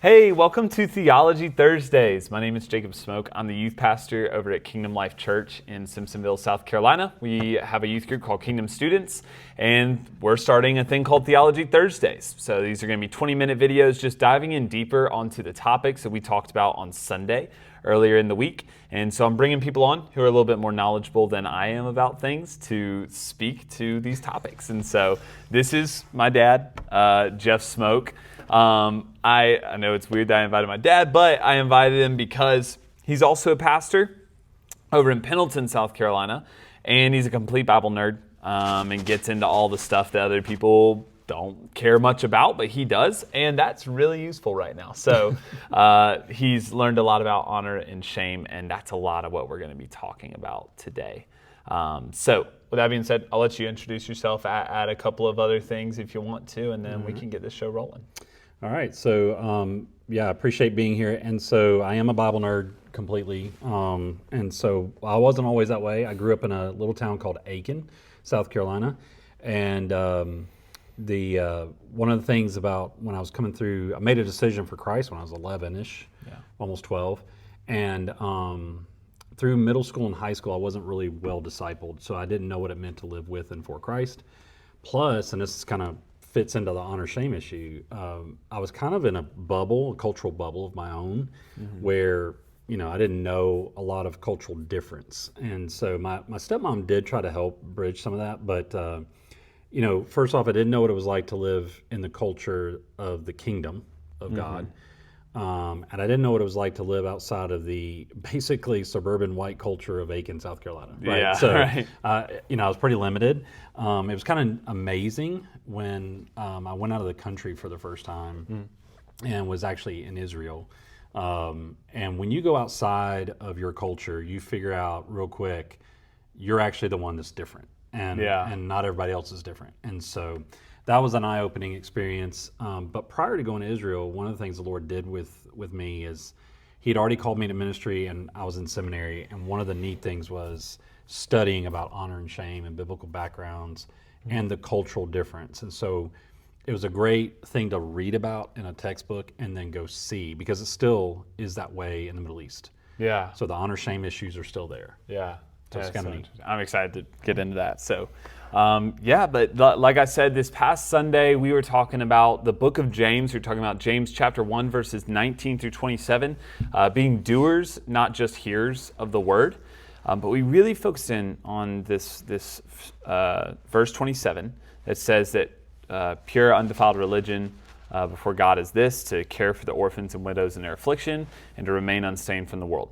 Hey, welcome to Theology Thursdays. My name is Jacob Smoak. I'm the youth pastor over at Kingdom Life Church in Simpsonville, South Carolina. We have a youth group called Kingdom Students, and we're starting a thing called Theology Thursdays. So these are going to be 20-minute videos just diving in deeper onto the topics that we talked about on Sunday earlier in the week. And so I'm bringing people on who are a little bit more knowledgeable than I am about things to speak to these topics. And so this is my dad, Jeff Smoak. I know it's weird that I invited my dad, but I invited him because he's also a pastor over in Pendleton, South Carolina, and he's a complete Bible nerd and gets into all the stuff that other people don't care much about, but he does, and that's really useful right now. So he's learned a lot about honor and shame, and that's a lot of what we're going to be talking about today. So with that being said, I'll let you introduce yourself, add a couple of other things if you want to, and then we can get this show rolling. All right, so I appreciate being here. And so I am a Bible nerd completely. And so I wasn't always that way. I grew up in a little town called Aiken, South Carolina. And one of the things about when I was coming through, I made a decision for Christ when I was 11-ish, almost 12. And through middle school and high school, I wasn't really well discipled. So I didn't know what it meant to live with and for Christ. Plus, and this kind of fits into the honor-shame issue, I was kind of in a bubble, a cultural bubble of my own, where, I didn't know a lot of cultural difference. And so my stepmom did try to help bridge some of that, but, first off, I didn't know what it was like to live in the culture of the kingdom of God. And I didn't know what it was like to live outside of the basically suburban white culture of Aiken, South Carolina. Right? Yeah, so, right. I was pretty limited. It was kind of amazing when I went out of the country for the first time and was actually in Israel. And when you go outside of your culture, you figure out real quick, you're actually the one that's different. And not everybody else is different. And so that was an eye-opening experience. But prior to going to Israel, one of the things the Lord did with me is He'd already called me to ministry, and I was in seminary. And one of the neat things was studying about honor and shame and biblical backgrounds and the cultural difference. And so it was a great thing to read about in a textbook and then go see, because it still is that way in the Middle East. Yeah. So the honor-shame issues are still there. Yeah. So it's kind of neat. I'm excited to get into that. So, but like I said, this past Sunday, we were talking about the book of James. We were talking about James chapter 1, verses 19 through 27, being doers, not just hearers of the word. But we really focused in on this verse 27 that says that pure, undefiled religion before God is this, to care for the orphans and widows in their affliction and to remain unstained from the world.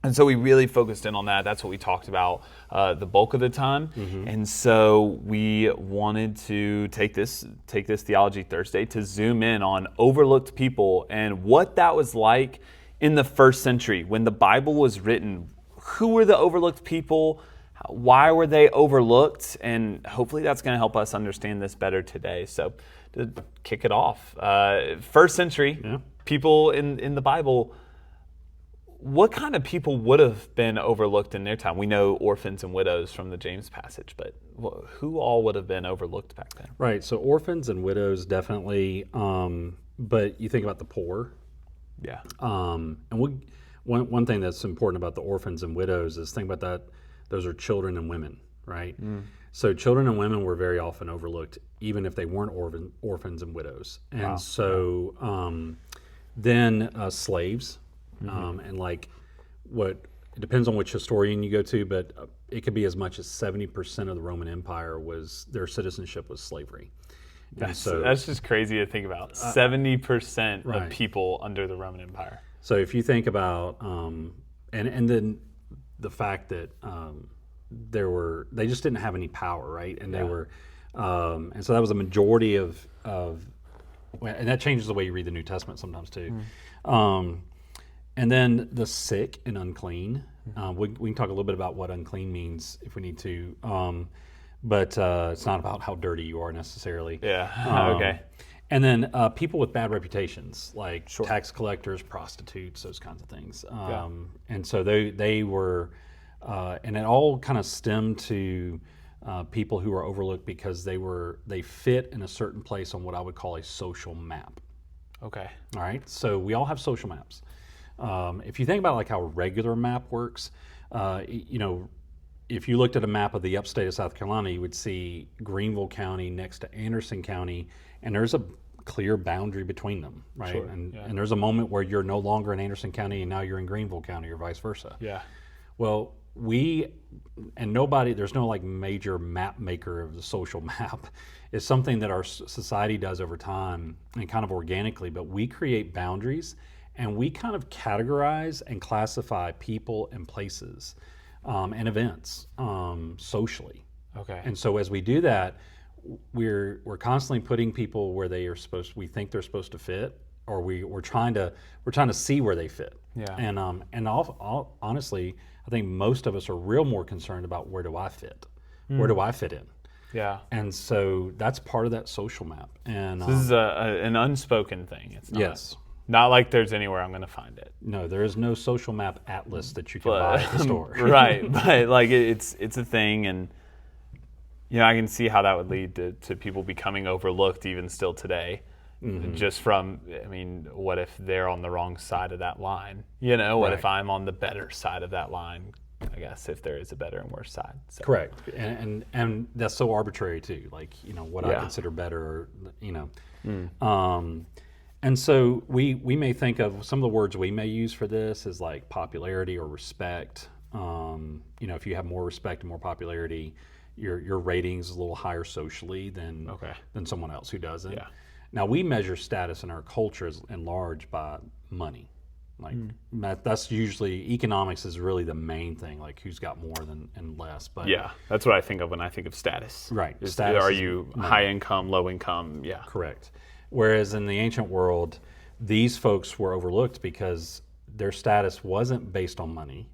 And so we really focused in on that. That's what we talked about the bulk of the time. And so we wanted to take this Theology Thursday to zoom in on overlooked people and what that was like in the first century when the Bible was written. Who were the overlooked people? Why were they overlooked? And hopefully that's going to help us understand this better today. So to kick it off, first century people in the Bible, what kind of people would have been overlooked in their time? We know orphans and widows from the James passage, but who all would have been overlooked back then? Right, so orphans and widows definitely, but you think about the poor. Yeah. And one thing that's important about the orphans and widows is think about that, those are children and women, right? So children and women were very often overlooked, even if they weren't orphans and widows. And then slaves. And it depends on which historian you go to, but it could be as much as 70% of the Roman Empire their citizenship was slavery. That's just crazy to think about. 70% of people under the Roman Empire. So if you think about, and then the fact that they just didn't have any power, right? And they were, and so that was a majority of, and that changes the way you read the New Testament sometimes too. And then the sick and unclean. We can talk a little bit about what unclean means if we need to, but it's not about how dirty you are necessarily. Yeah, okay. And then people with bad reputations, like tax collectors, prostitutes, those kinds of things. And so they were, and it all kind of stemmed to people who are overlooked because they fit in a certain place on what I would call a social map. Okay. All right, so we all have social maps. If you think about like how a regular map works, you know, if you looked at a map of the upstate of South Carolina, you would see Greenville County next to Anderson County, and there's a clear boundary between them, right? Sure, And there's a moment where you're no longer in Anderson County and now you're in Greenville County, or vice versa. Yeah. Well, there's no like major map maker of the social map. It's something that our society does over time and kind of organically, but we create boundaries and we kind of categorize and classify people and places and events socially. Okay. And so as we do that, we're constantly putting people where we think they're supposed to fit, or we're trying to see where they fit. Yeah. And honestly, I think most of us are more concerned about where do I fit, where do I fit in. Yeah. And so that's part of that social map. And This is an unspoken thing. It's not, yes, not like there's anywhere I'm going to find it. no, there is no social map atlas that you can buy at the store. Right. But like it's a thing, and you know, I can see how that would lead to people becoming overlooked even still today. Just from, I mean, what if they're on the wrong side of that line? You know, what if I'm on the better side of that line? I guess if there is a better and worse side. So. Correct, and that's so arbitrary too. Like, you know, what I consider better, or, you know, and so we may think of some of the words we may use for this is like popularity or respect. You know, if you have more respect and more popularity, your ratings is a little higher socially than someone else who doesn't. Yeah. Now we measure status in our culture in large by money. Like that's usually, economics is really the main thing, like who's got more and less. But Yeah, that's what I think of when I think of status. Right. Are you high income, low income? Yeah. Correct. Whereas in the ancient world, these folks were overlooked because their status wasn't based on money.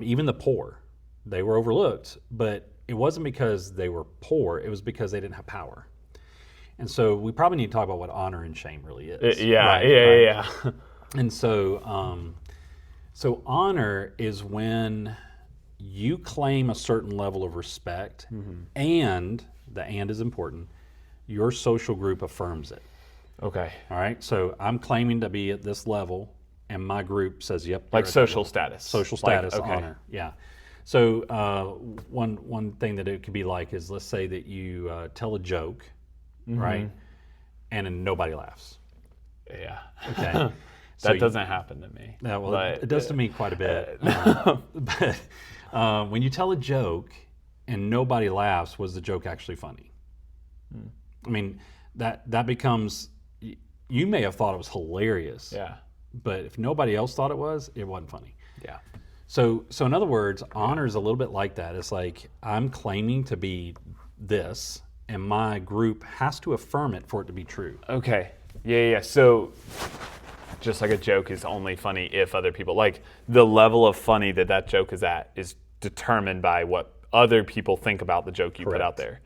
Even the poor, they were overlooked, but it wasn't because they were poor, it was because they didn't have power. And so we probably need to talk about what honor and shame really is. Yeah. And so, so honor is when you claim a certain level of respect, and the "and" is important. Your social group affirms it. Okay. All right. So I'm claiming to be at this level, and my group says, "Yep." Like social status. Social status, honor. Yeah. So one thing that it could be like is, let's say that you tell a joke, right, and then nobody laughs. Yeah. Okay. That doesn't happen to me. Yeah, well, but, it does to me quite a bit. But when you tell a joke and nobody laughs, was the joke actually funny? I mean, that becomes, you may have thought it was hilarious. Yeah. But if nobody else thought it wasn't funny. Yeah. So in other words, honor is a little bit like that. It's like, I'm claiming to be this, and my group has to affirm it for it to be true. Okay. Yeah. So just like a joke is only funny if other people, like the level of funny that joke is at is determined by what other people think about the joke you put out there.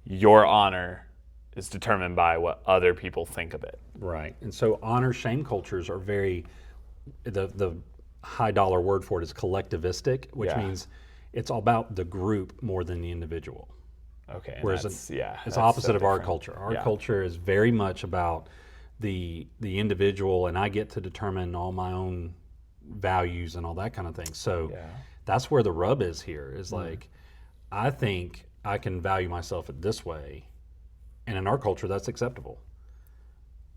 Your honor is determined by what other people think of it. Right. And so honor shame cultures are very, the high dollar word for it is collectivistic, which means it's all about the group more than the individual. Okay. Whereas it's opposite of our culture. Our culture is very much about the individual, and I get to determine all my own values and all that kind of thing. So that's where the rub is here, is like, I think I can value myself this way, and in our culture that's acceptable.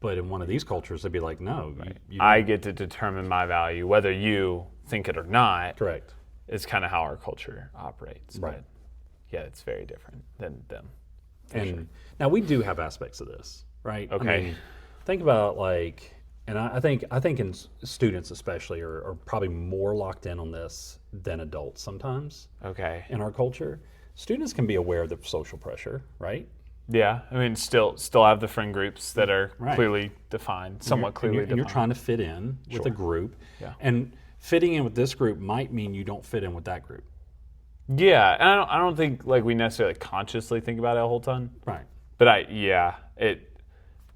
But in one of these cultures, they'd be like, no. I get to determine my value, whether you think it or not. Correct. Is kind of how our culture operates. Right. But yeah, it's very different than them. And now we do have aspects of this, right? Okay. I mean, think about like, and I think in students especially are probably more locked in on this than adults sometimes. Okay. In our culture, students can be aware of the social pressure, right? Yeah, I mean, still have the friend groups that are clearly defined, somewhat clearly defined. And you're trying to fit in with a group. Yeah. And fitting in with this group might mean you don't fit in with that group. Yeah, and I don't think like we necessarily consciously think about it a whole ton. Right. But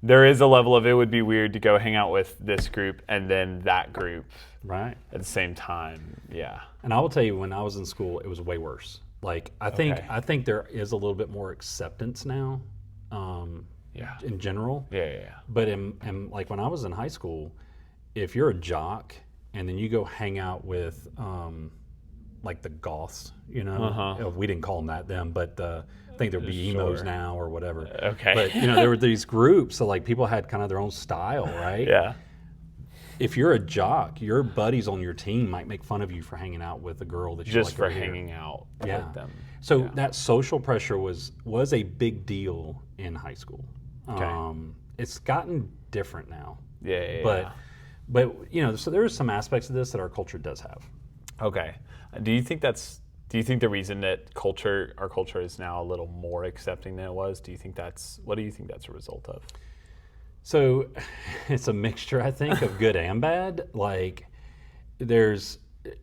there is a level of, it would be weird to go hang out with this group and then that group right at the same time. Yeah. And I will tell you, when I was in school, it was way worse. Like I think there is a little bit more acceptance now, in general. Yeah. But like when I was in high school, if you're a jock and then you go hang out with like the goths, we didn't call them that then, but I think there'd be emos now or whatever. Okay. But there were these groups, so like people had kind of their own style, right? Yeah. If you're a jock, your buddies on your team might make fun of you for hanging out with a girl that you Just like for over here. hanging out Yeah. with them. So that social pressure was a big deal in high school. Okay. It's gotten different now. Yeah. But so there are some aspects of this that our culture does have. Okay. Do you think the reason that our culture is now a little more accepting than it was? What do you think that's a result of? So it's a mixture, I think, of good and bad. Like there's,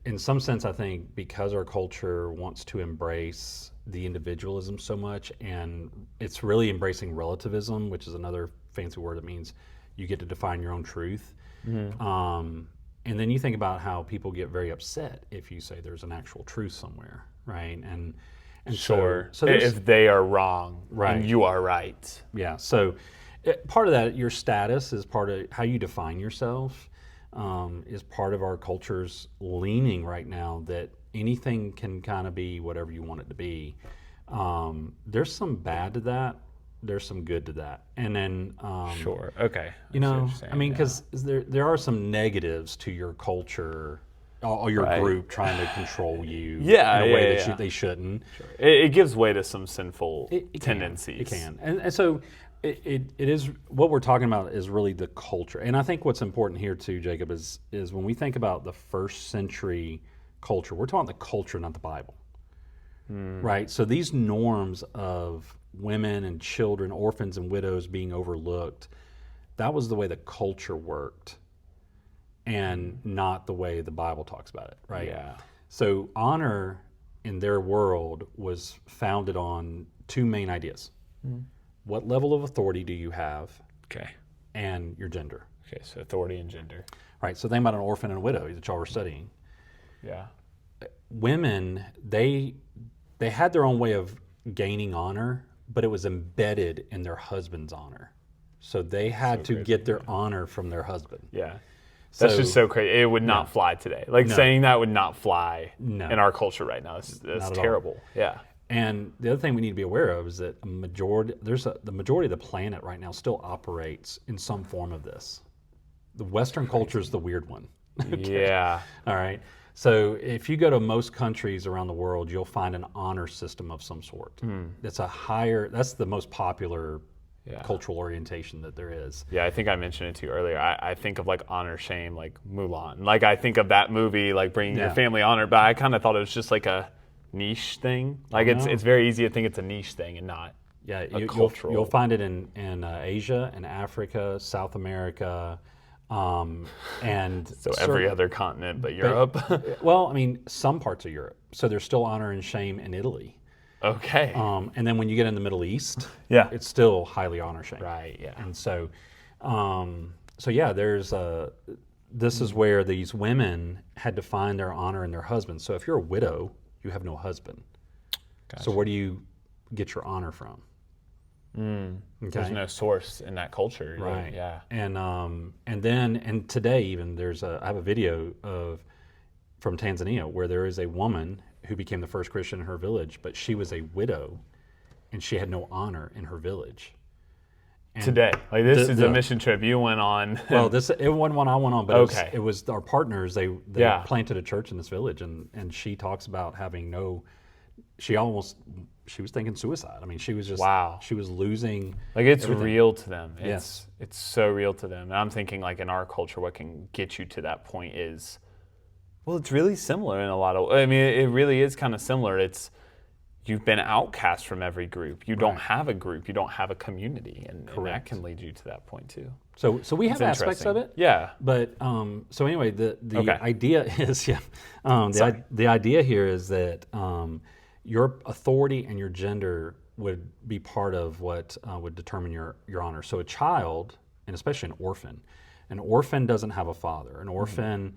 in some sense, I think because our culture wants to embrace the individualism so much, and it's really embracing relativism, which is another fancy word that means you get to define your own truth. Mm-hmm. And then you think about how people get very upset if you say there's an actual truth somewhere, right? And sure. So if they are wrong, right, and you are right. Yeah. So part of that, your status is part of how you define yourself. Is part of our culture's leaning right now that anything can kind of be whatever you want it to be. There's some bad to that. There's some good to that. And then, sure. Okay. Because there are some negatives to your culture or your group trying to control you in a way that they shouldn't. Sure. It gives way to some sinful tendencies. It can. And so it is, what we're talking about is really the culture. And I think what's important here too, Jacob, is when we think about the first century culture, we're talking the culture, not the Bible. Right? So these norms of women and children, orphans and widows being overlooked, that was the way the culture worked and not the way the Bible talks about it, right? Yeah. So honor in their world was founded on two main ideas. What level of authority do you have? Okay. And your gender. Okay, so authority and gender. Right, so think about an orphan and a widow that y'all were studying. Yeah. Women, they had their own way of gaining honor, but it was embedded in their husband's honor. So they had to get their honor from their husband. Yeah. That's just so crazy. It would not fly today. Saying that would not fly in our culture right now. That's terrible. Yeah. And the other thing we need to be aware of is that the majority of the planet right now still operates in some form of this. The Western culture is the weird one. Okay? Yeah. All right. So if you go to most countries around the world, you'll find an honor system of some sort. That's the most popular cultural orientation that there is. Yeah, I think I mentioned it to you earlier. I think of like honor, shame, like Mulan. Like I think of that movie, like bringing your family honor, but I kind of thought it was just like a niche thing. Like it's very easy to think it's a niche thing and not a cultural. You'll find it in Asia and Africa, South America, and so every other continent but Europe. Well, some parts of Europe. So there's still honor and shame in Italy. Okay. And then when you get in the Middle East, it's still highly honor shame. Right. Yeah. And so, there's this is where these women had to find their honor in their husbands. So if you're a widow, you have no husband. Gotcha. So where do you get your honor from? Okay. There's no source in that culture. Right. Yeah. And today even I have a video from Tanzania where there is a woman who became the first Christian in her village, but she was a widow and she had no honor in her village. And today, like this is a mission trip you went on. Well, it wasn't one I went on, but it was our partners. They planted a church in this village, and she talks about having she was thinking suicide. She was just she was losing. Like it's everything. Real to them. Yes, it's so real to them. And I'm thinking like in our culture, what can get you to that point is, well, it's really similar in a lot of. It really is kind of similar. It's you've been outcast from every group. You don't have a group. You don't have a community, and that can lead you to that point too. So we have aspects of it. Yeah. But so anyway, the idea is the idea here is that your authority and your gender would be part of what would determine your honor. So a child, and especially an orphan doesn't have a father. An orphan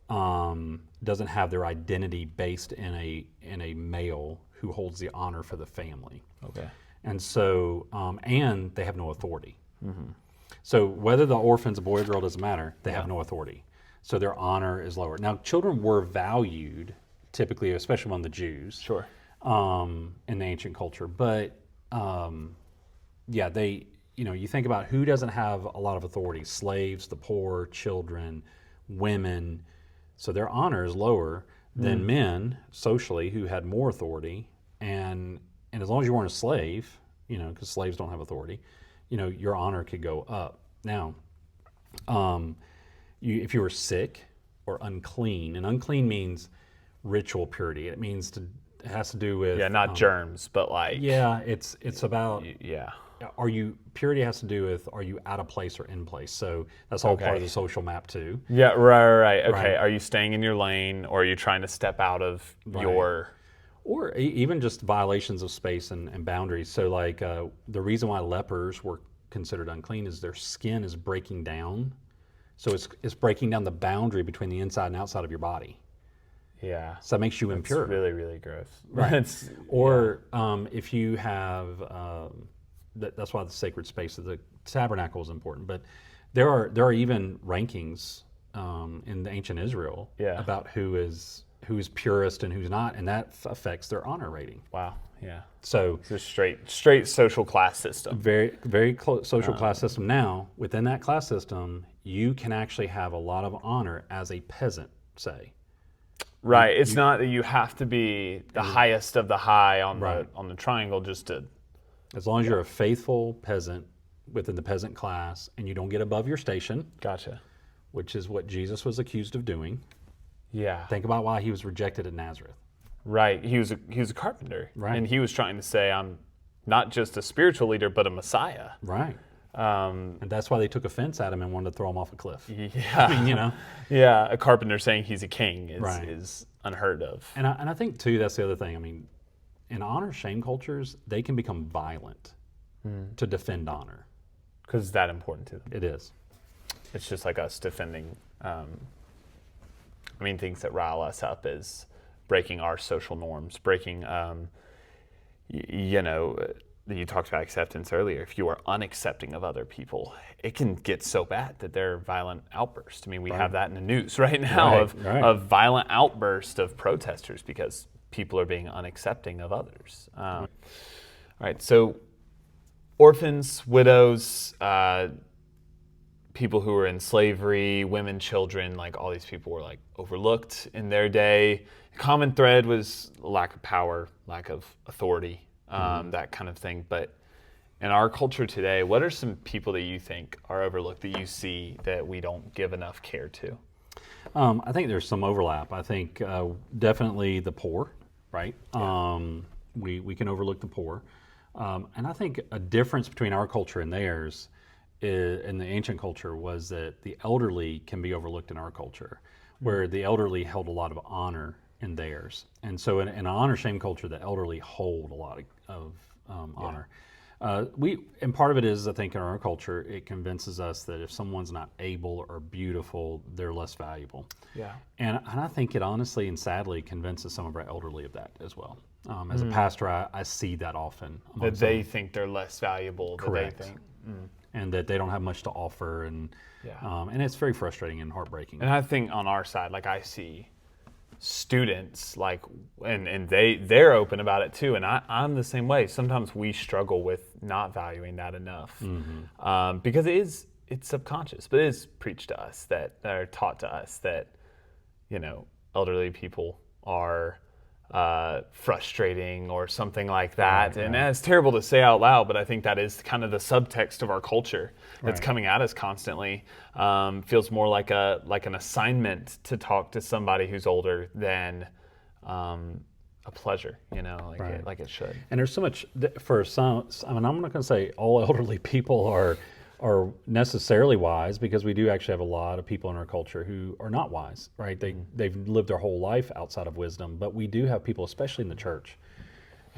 doesn't have their identity based in a male who holds the honor for the family. Okay. And so, and they have no authority. So whether the orphan's a boy or girl doesn't matter, they have no authority. So their honor is lower. Now, children were valued typically, especially among the Jews. Sure. In the ancient culture. But yeah, they, you think about who doesn't have a lot of authority: slaves, the poor, children, women. So their honor is lower than men socially who had more authority. And as long as you weren't a slave, because slaves don't have authority, your honor could go up. Now, if you were sick or unclean, and unclean means ritual purity. It means it has to do with not germs, but like it's about yeah. Purity has to do with, are you out of place or in place? So that's all part of the social map too. Yeah, right. Okay, Right. Are you staying in your lane, or are you trying to step out of your? Or even just violations of space and boundaries. So like the reason why lepers were considered unclean is their skin is breaking down. So it's breaking down the boundary between the inside and outside of your body. Yeah. So that makes you impure. It's really, really gross. Right. If you have, that's why the sacred space of the tabernacle is important. But there are even rankings in the ancient Israel about who is purest and who's not, and that affects their honor rating. Wow. Yeah. So it's a straight social class system. Very, very close social class system. Now, within that class system, you can actually have a lot of honor as a peasant, say. Right. It's not that you have to be the highest of the high on the triangle just to. As long as you're a faithful peasant within the peasant class, and you don't get above your station. Gotcha. Which is what Jesus was accused of doing. Yeah. Think about why he was rejected at Nazareth. Right. He was a carpenter. Right. And he was trying to say, I'm not just a spiritual leader, but a Messiah. Right. And that's why they took offense at him and wanted to throw him off a cliff. Yeah. I mean, Yeah. A carpenter saying he's a king is unheard of. And I think, too, that's the other thing. I mean, in honor shame cultures, they can become violent to defend honor. Because it's that important to them. It is. It's just like us defending, things that rile us up is breaking our social norms, breaking, you talked about acceptance earlier. If you are unaccepting of other people, it can get so bad that there are violent outbursts. I mean, we have that in the news right now of violent outbursts of protesters because people are being unaccepting of others. All right, so orphans, widows, people who were in slavery, women, children, like all these people were like overlooked in their day. The common thread was lack of power, lack of authority, that kind of thing. But in our culture today, what are some people that you think are overlooked that you see that we don't give enough care to? I think there's some overlap. I think definitely the poor, right? Yeah. We can overlook the poor. And I think a difference between our culture and theirs in the ancient culture was that the elderly can be overlooked in our culture, where the elderly held a lot of honor in theirs. And so in an honor shame culture, the elderly hold a lot of honor. And part of it is, I think, in our culture, it convinces us that if someone's not able or beautiful, they're less valuable. Yeah. And I think it honestly and sadly convinces some of our elderly of that as well. As a pastor, I see that often. That they think they're less valuable. Correct. That they think. And that they don't have much to offer. And it's very frustrating and heartbreaking. And I think on our side, like I see students and they're open about it too, and I'm the same way. Sometimes we struggle with not valuing that enough because it's subconscious, but it is preached to us that are taught to us that elderly people are frustrating or something like that. Right. And it's terrible to say out loud, but I think that is kind of the subtext of our culture that's coming at us constantly. Feels more like an assignment to talk to somebody who's older than a pleasure, like it should. And there's so much for some. I mean, I'm not going to say all elderly people are necessarily wise, because we do actually have a lot of people in our culture who are not wise, right? They've lived their whole life outside of wisdom, but we do have people, especially in the church,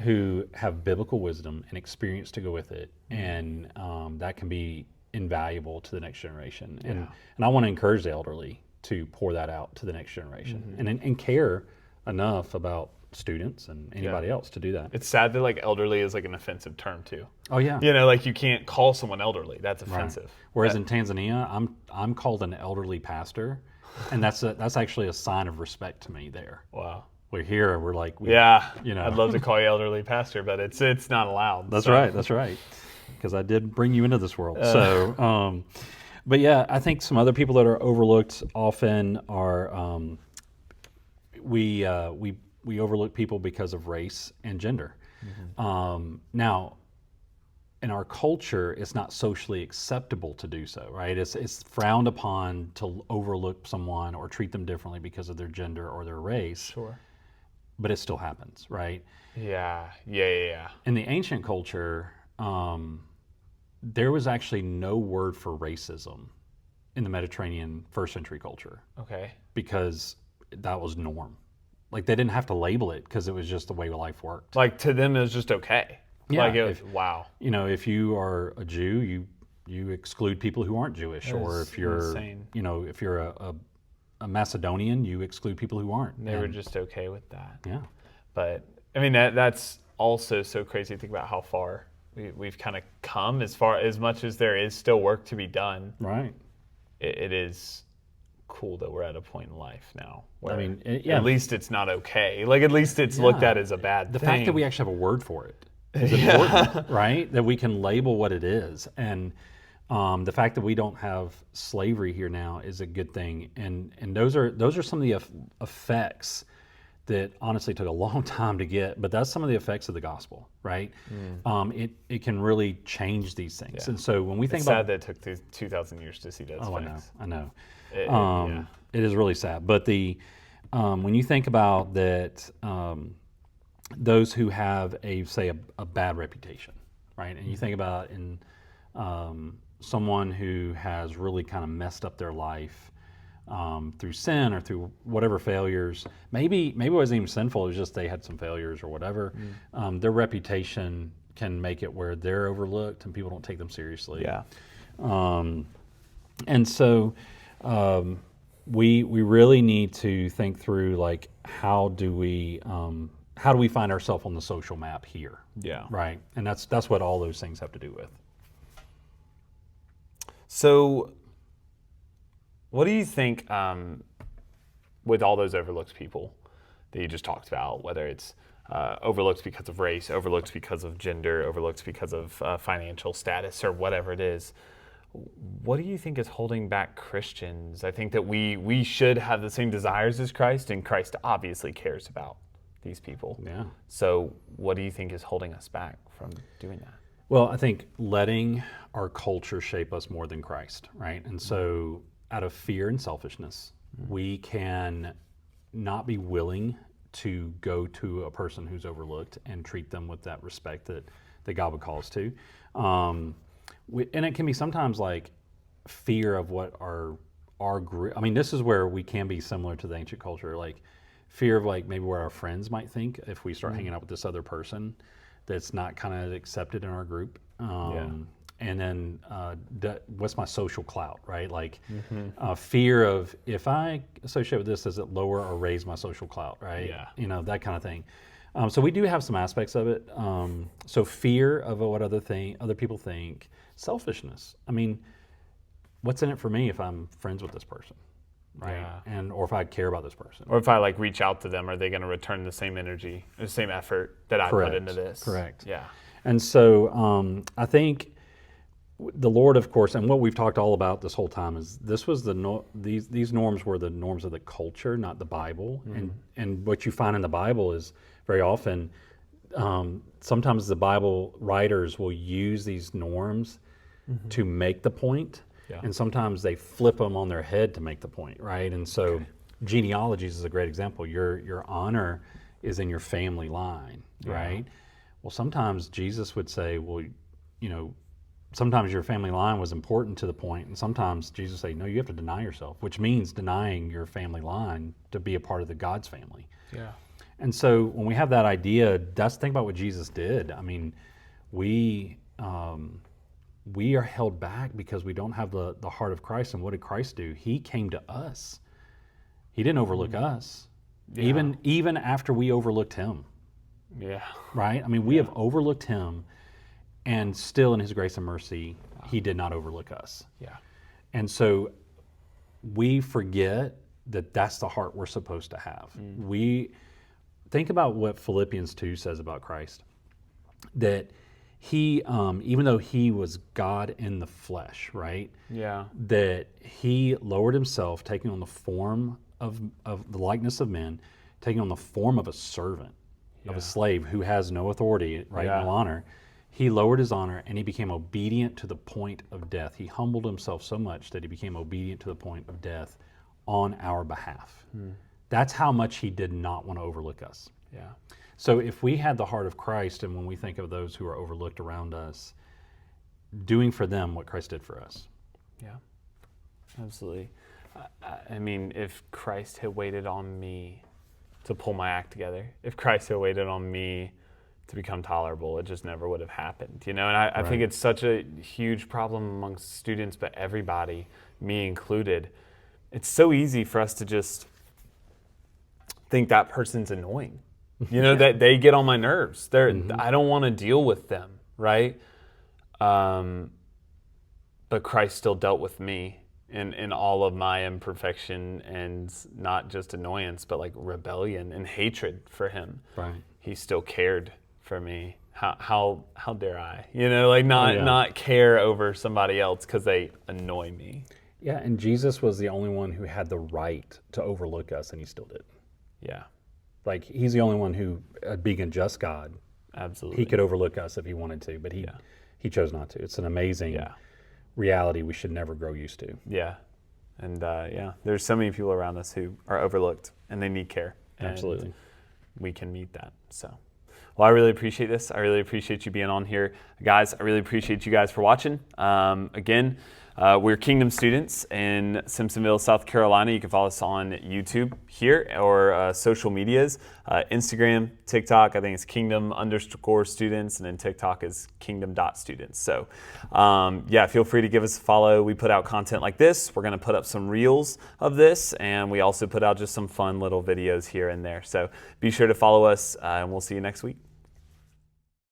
who have biblical wisdom and experience to go with it, and that can be invaluable to the next generation. And I want to encourage the elderly to pour that out to the next generation, and care enough about students and anybody else to do that. It's sad that like elderly is like an offensive term too. Oh yeah. You know, like you can't call someone elderly. That's offensive. Whereas in Tanzania, I'm called an elderly pastor, and that's actually a sign of respect to me there. Wow. We're here, we're like, I'd love to call you elderly pastor, but it's not allowed. That's right. Because I did bring you into this world. But yeah, I think some other people that are overlooked often are we overlook people because of race and gender. Now, in our culture, it's not socially acceptable to do so, right? It's frowned upon to overlook someone or treat them differently because of their gender or their race. Sure. But it still happens, right? Yeah. In the ancient culture, there was actually no word for racism in the Mediterranean first century culture. Okay. Because that was norm. Like they didn't have to label it because it was just the way life worked. Like to them, it was just okay. Yeah. Like wow. You know, if you are a Jew, you exclude people who aren't Jewish, or if you're insane. You know, if you're a Macedonian, you exclude people who aren't. They were just okay with that. Yeah. But I mean that's also so crazy to think about how far we've kind of come, as much as there is still work to be done. Right. It is cool that we're at a point in life now where at least it's not okay. Like at least it's looked at as a bad thing. The fact that we actually have a word for it is important, right? That we can label what it is. And the fact that we don't have slavery here now is a good thing. And those are some of the effects that honestly took a long time to get, but that's some of the effects of the gospel, right? It can really change these things. Yeah. And so when we think it's about... sad that it took 2,000 years to see those effects. I know. It is really sad. But when you think about that, those who have a bad reputation, right? And you think about in someone who has really kind of messed up their life through sin or through whatever failures. Maybe it wasn't even sinful. It was just they had some failures or whatever. Their reputation can make it where they're overlooked and people don't take them seriously. Yeah. And so we really need to think through like how do we find ourselves on the social map here? Yeah. Right. And that's what all those things have to do with. So what do you think with all those overlooked people that you just talked about, whether it's overlooked because of race, overlooked because of gender, overlooked because of financial status or whatever it is, what do you think is holding back Christians? I think that we should have the same desires as Christ, and Christ obviously cares about these people. Yeah. So what do you think is holding us back from doing that? Well, I think letting our culture shape us more than Christ, right? And so out of fear and selfishness, we can not be willing to go to a person who's overlooked and treat them with that respect that God would call us to. And it can be sometimes like fear of what our group, I mean, this is where we can be similar to the ancient culture, like fear of like maybe what our friends might think if we start hanging out with this other person that's not kind of accepted in our group. And then what's my social clout, right? Like fear of if I associate with this, does it lower or raise my social clout, right? Yeah. You know, that kind of thing. So we do have some aspects of it. So fear of what other people think, selfishness. I mean, what's in it for me if I'm friends with this person, right? Yeah. Or if I care about this person. Or if I like reach out to them, are they going to return the same energy, the same effort that I put into this? Correct. Yeah. And so I think the Lord, of course, and what we've talked all about this whole time is this was these norms were the norms of the culture, not the Bible. And what you find in the Bible is very often, sometimes the Bible writers will use these norms to make the point, and sometimes they flip them on their head to make the point, right? And so genealogies is a great example. Your honor is in your family line, right? Well, sometimes Jesus would say, well, you know, sometimes your family line was important to the point, and sometimes Jesus would say, no, you have to deny yourself, which means denying your family line to be a part of the God's family. Yeah. And so when we have that idea, think about what Jesus did. I mean, we are held back because we don't have the heart of Christ. And what did Christ do? He came to us. He didn't overlook us. even after we overlooked him, Yeah. right? I mean, we have overlooked him, and still in his grace and mercy, he did not overlook us. Yeah. And so we forget that that's the heart we're supposed to have. We think about what Philippians 2 says about Christ, that he, even though he was God in the flesh, right? Yeah. That he lowered himself, taking on the form of the likeness of men, taking on the form of a servant, of a slave who has no authority, right? No honor. He lowered his honor and he became obedient to the point of death. He humbled himself so much that he became obedient to the point of death on our behalf. That's how much he did not want to overlook us. Yeah. So if we had the heart of Christ, and when we think of those who are overlooked around us, doing for them what Christ did for us. Yeah, absolutely. I mean, if Christ had waited on me to pull my act together, if Christ had waited on me to become tolerable, it just never would have happened, And I think it's such a huge problem amongst students, but everybody, me included. It's so easy for us to just think that person's annoying, that they get on my nerves. I don't want to deal with them, right? But Christ still dealt with me in all of my imperfection, and not just annoyance, but like rebellion and hatred for him. Right. He still cared for me. How dare I? Not care over somebody else because they annoy me. Yeah, and Jesus was the only one who had the right to overlook us, and he still did. Yeah. Like, he's the only one who, being a just God, absolutely, he could overlook us if he wanted to, but he chose not to. It's an amazing reality we should never grow used to. Yeah. And there's so many people around us who are overlooked and they need care. Absolutely. And we can meet that. So, well, I really appreciate this. I really appreciate you being on here. Guys, I really appreciate you guys for watching. Again, we're Kingdom students in Simpsonville, South Carolina. You can follow us on YouTube here, or social medias, Instagram, TikTok. I think it's Kingdom_students, and then TikTok is Kingdom.students. So feel free to give us a follow. We put out content like this. We're going to put up some reels of this, and we also put out just some fun little videos here and there. So be sure to follow us, and we'll see you next week.